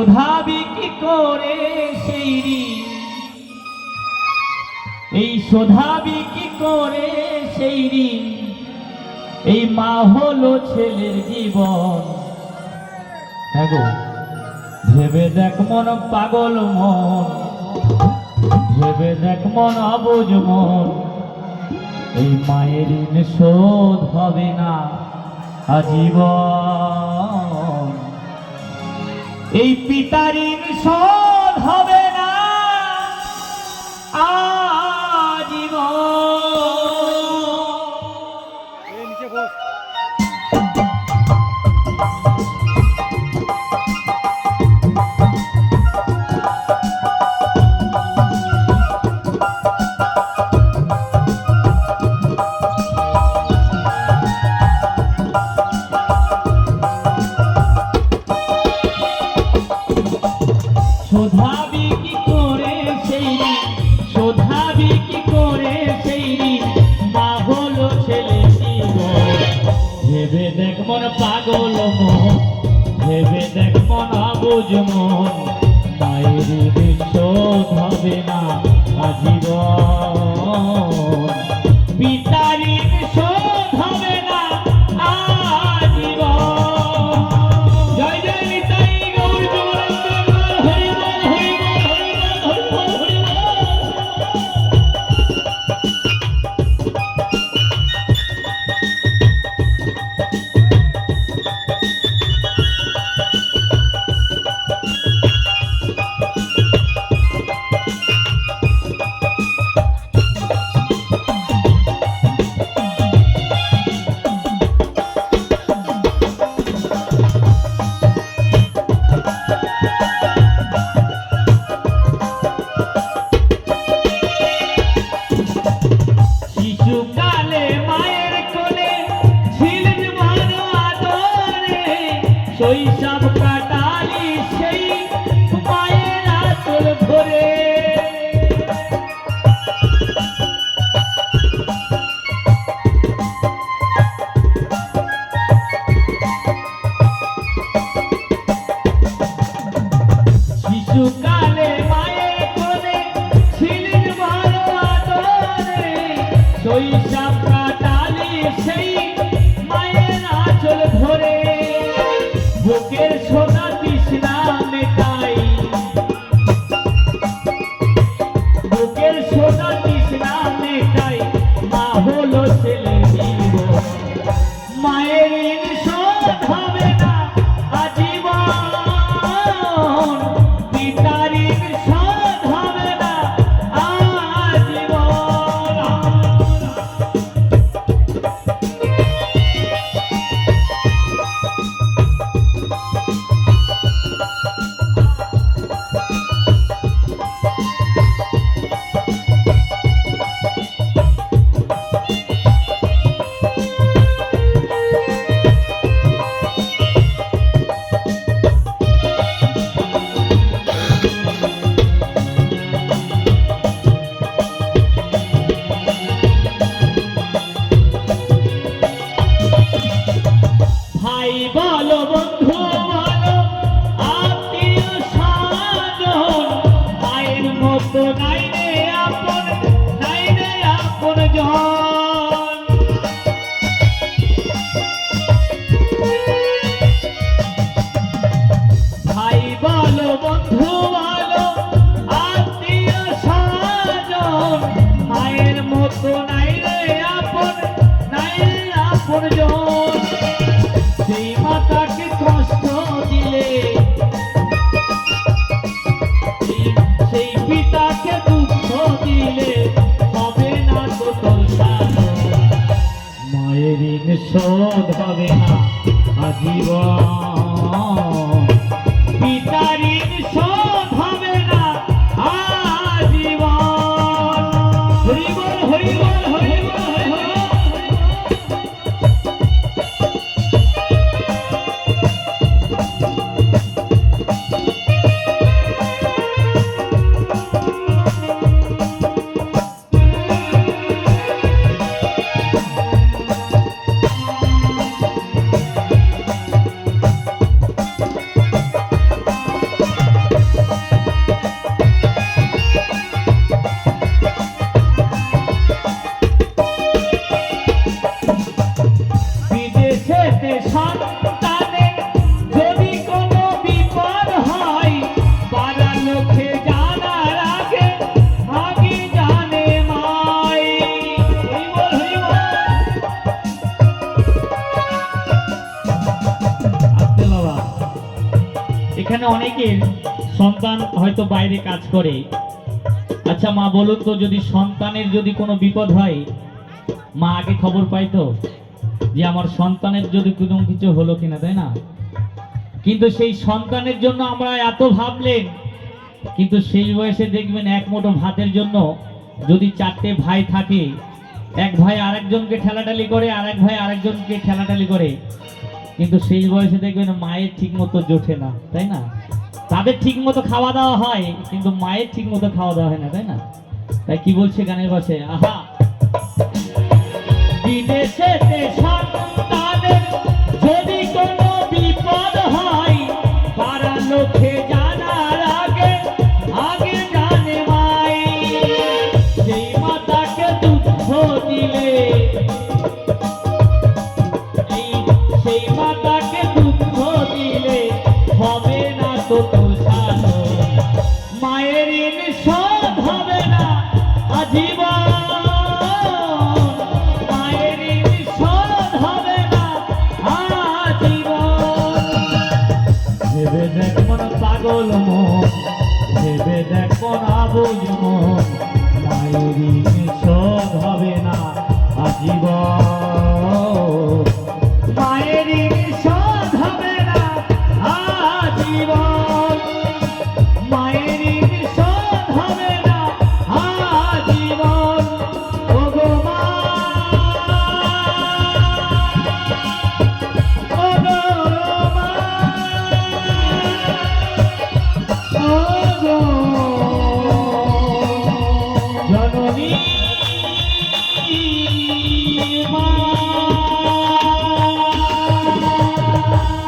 শোধা বিক্রি করে সেই ঋণ, এই শোধা বিক্রি করে সেই ঋণ, এই মা হলো ছেলের জীবন। হ্যাঁ গো, ভেবে দেখ মন পাগল মন, ভেবে দেখ মন অবুঝ মন, এই মায়ের ঋণ শোধ হবে না আজীবন। এই পিতার ঋণ শোধ হবে না আজীবন। শোধা বিক্রি করে সেই ঋণ, শোধা বিক্রি করে সেই ঋণ, মা হলো ছেলে জীবন। ভেবে দেখ মন পাগল মন, ভেবে দেখ মন অবুঝ মন, মায়ের ঋণ শোধ হবে না আজীবন। পিতার ঋণ শোধ হবে না আজীবন। জয় জয় নিতাই গৌর জগন্নাথ, হরি বল হরি বল হরি বল হরি বল হরি বল। শিশুকালে মায়ের কোলে ছিলেন ভালো আদরে, শৈশব কাটালি সেই মায়ের আঁচল ধরে। শিশুকালে মায়ের কোলে ছিলেন ভালো আদরে, শৈশব কাটালি সেই মায়ের আঁচল ধরে। বুকের সোনা তৃষ্ণা মেটাই, বুকের সোনা তৃষ্ণা মেটাই, মা হলো ছেলের জীবন। মায়ের ঋণ শোধ হবে না আজীবন, পিতার ঋণ শোধ হবে না আজীবন। ভাই বলো বন্ধু বলো আত্মীয় স্বজন, মায়ের মতো নাই রে আপন, নাই রে আপন জন। ভাই বলো বন্ধু বলো আত্মীয় স্বজন, মায়ের মতো নাই রে আপন, নাই রে আপন জন। সেই মাতাকে কষ্ট দিলে, সেই পিতাকে দুঃখ দিলে হবে না তো তোর সাধন। মায়ের ঋণ শোধ হবে না আজীবন, পিতার ঋণ শোধ হবে না আজীবন। হরি বল হরি বল হরি বল হরি বল। এখানে অনেকের সন্তান হয়তো বাইরে কাজ করে। আচ্ছা মা বলুন তো, যদি সন্তানের যদি কোনো বিপদ হয়, মা আগে খবর পাই তো যে আমার সন্তানের যদি কোনো কিছু হলো কিনা, তাই না? কিন্তু সেই সন্তানের জন্য আমরা এত ভাবলেন, কিন্তু সেই বয়সে দেখবেন এক মুঠো ভাতের জন্য যদি চারটে ভাই থাকে, এক ভাই আরেকজনকে ঠেলাঠালি করে, আরেক ভাই আরেকজনকে ঠেলাঠালি করে, কিন্তু সেই বয়সে দেখবেন মায়ের ঠিক মতো জোটে না, তাই না? তাদের ঠিক মতো খাওয়া দাওয়া হয়, কিন্তু মায়ের ঠিক মতো খাওয়া দাওয়া হয় না, তাই না? তাই কি বলছে গানের বসে, আহা বিদেশেতে সন্তানের যদি কোনো বিপদ হয়, পাড়া লোকে জানার আগে আগে জানে মাই। সেই মাতাকে দুঃখ দিলে, সেই মাতাকে দুঃখ দিলে হবে না তো তুষানো, মায়ের ঋণ শোধ হবে না আজীবন, মায়ের ঋণ শোধ হবে না আজীবন। ভেবে দেখ মন পাগল মন, ভেবে দেখ মন আবুঝ মন, মায়ের ঋণ শোধ হবে না আজীবন, মায়ের ঋণ শোধ হবে না আজীবন, মায়ের ঋণ শোধ হবে না আজীবন। ওগো মা, ওগো মা, ওগো